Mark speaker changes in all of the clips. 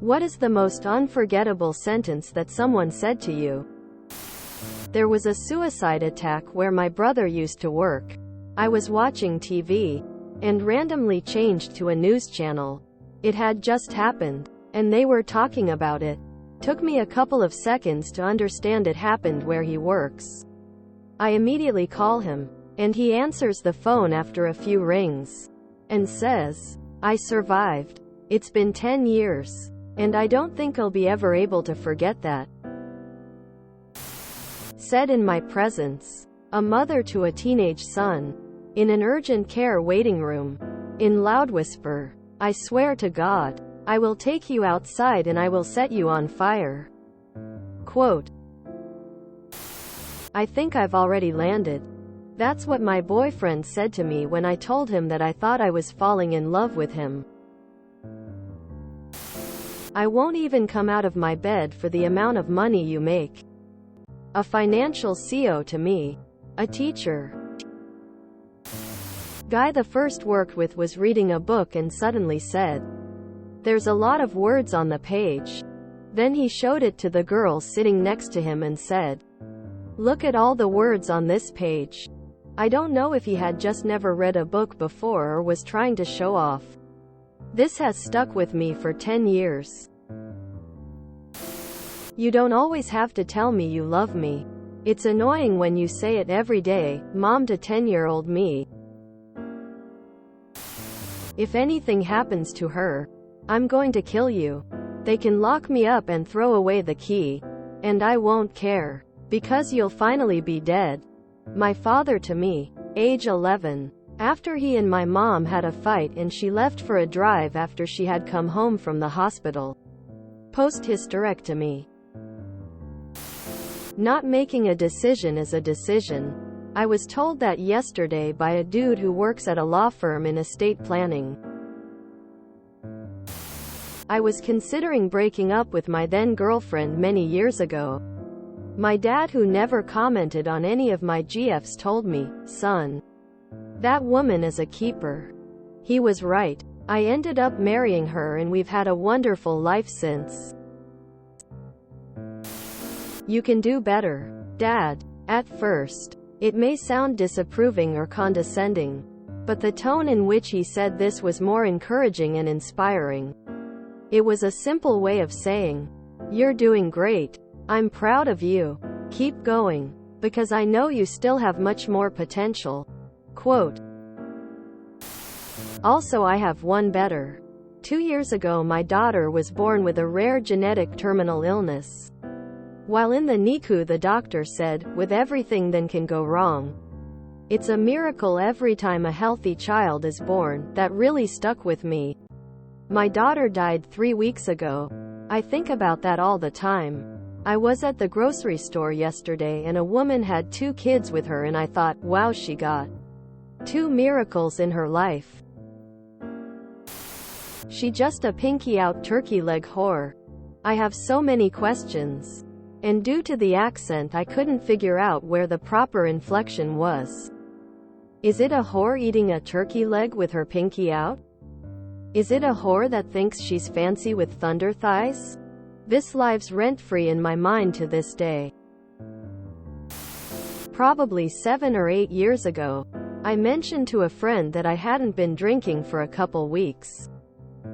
Speaker 1: What is the most unforgettable sentence that someone said to you? There was a suicide attack where my brother used to work. I was watching TV and randomly changed to a news channel. It had just happened, and they were talking about it. Took me a couple of seconds to understand it happened where he works. I immediately call him, and he answers the phone after a few rings and says, "I survived. It's been 10 years. And I don't think I'll be ever able to forget that." Said in my presence. A mother to a teenage son. In an urgent care waiting room. In loud whisper. I swear to God, I will take you outside and I will set you on fire. Quote. I think I've already landed. That's what my boyfriend said to me when I told him that I thought I was falling in love with him. I won't even come out of my bed for the amount of money you make. A financial CO to me. A teacher. Guy the first worked with was reading a book and suddenly said, "There's a lot of words on the page." Then he showed it to the girl sitting next to him and said, "Look at all the words on this page." I don't know if he had just never read a book before or was trying to show off. This has stuck with me for 10 years. You don't always have to tell me you love me. It's annoying when you say it every day, Mom to 10-year-old me. If anything happens to her, I'm going to kill you. They can lock me up and throw away the key. And I won't care. Because you'll finally be dead. My father to me. Age 11. After he and my mom had a fight and she left for a drive after she had come home from the hospital. Post-hysterectomy. Not making a decision is a decision. I was told that yesterday by a dude who works at a law firm in estate planning. I was considering breaking up with my then girlfriend many years ago. My dad, who never commented on any of my GFs, told me, "Son, that woman is a keeper." He was right. I ended up marrying her and we've had a wonderful life since. You can do better, Dad. At first, it may sound disapproving or condescending, but the tone in which he said this was more encouraging and inspiring. It was a simple way of saying, "You're doing great. I'm proud of you. Keep going. Because I know you still have much more potential." Quote. Also, I have one better. 2 years ago my daughter was born with a rare genetic terminal illness. While in the NICU the doctor said, "With everything that can go wrong, it's a miracle every time a healthy child is born." That really stuck with me. My daughter died 3 weeks ago. I think about that all the time. I was at the grocery store yesterday and a woman had 2 kids with her and I thought, wow, she got 2 miracles in her life. She just a pinky out turkey leg whore. I have so many questions. And due to the accent I couldn't figure out where the proper inflection was. Is it a whore eating a turkey leg with her pinky out? Is it a whore that thinks she's fancy with thunder thighs? This lives rent-free in my mind to this day. Probably 7 or 8 years ago, I mentioned to a friend that I hadn't been drinking for a couple weeks.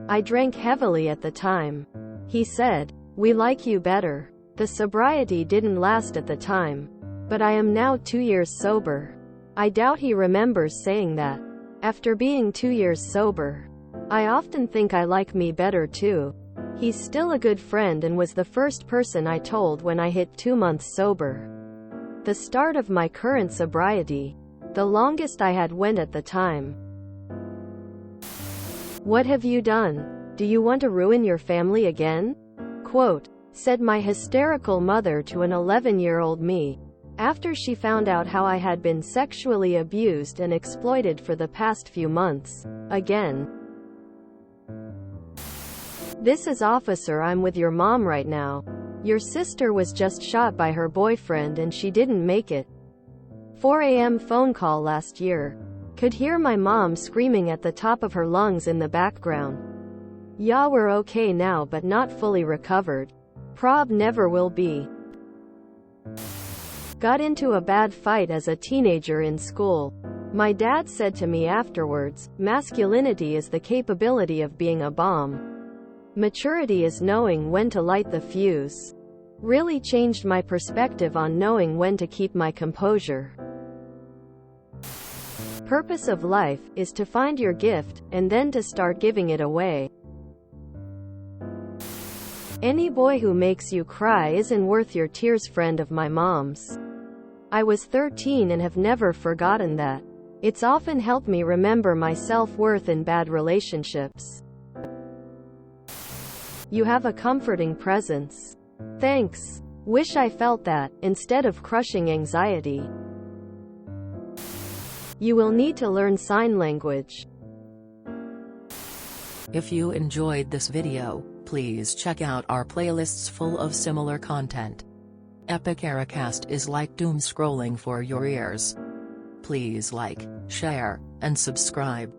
Speaker 1: I drank heavily at the time. He said, "We like you better." The sobriety didn't last at the time, but I am now 2 years sober. I doubt he remembers saying that. After being 2 years sober, I often think I like me better too. He's still a good friend and was the first person I told when I hit 2 months sober. The start of my current sobriety. The longest I had went at the time. What have you done? Do you want to ruin your family again? Quote. Said my hysterical mother to an 11-year-old me, after she found out how I had been sexually abused and exploited for the past few months. Again. This is Officer, I'm with your mom right now. Your sister was just shot by her boyfriend and she didn't make it. 4 a.m. phone call last year. Could hear my mom screaming at the top of her lungs in the background. Yeah, we're okay now but not fully recovered. Prob never will be. Got into a bad fight as a teenager in school. My dad said to me afterwards, masculinity is the capability of being a bomb. Maturity is knowing when to light the fuse. Really changed my perspective on knowing when to keep my composure. Purpose of life is to find your gift, and then to start giving it away. Any boy who makes you cry isn't worth your tears. Friend of my mom's. I was 13 and have never forgotten that. It's often helped me remember my self-worth in bad relationships. You have a comforting presence. Thanks. Wish I felt that, instead of crushing anxiety. You will need to learn sign language.
Speaker 2: If you enjoyed this video, please check out our playlists full of similar content. Epic Ericast is like doom scrolling for your ears. Please like, share, and subscribe.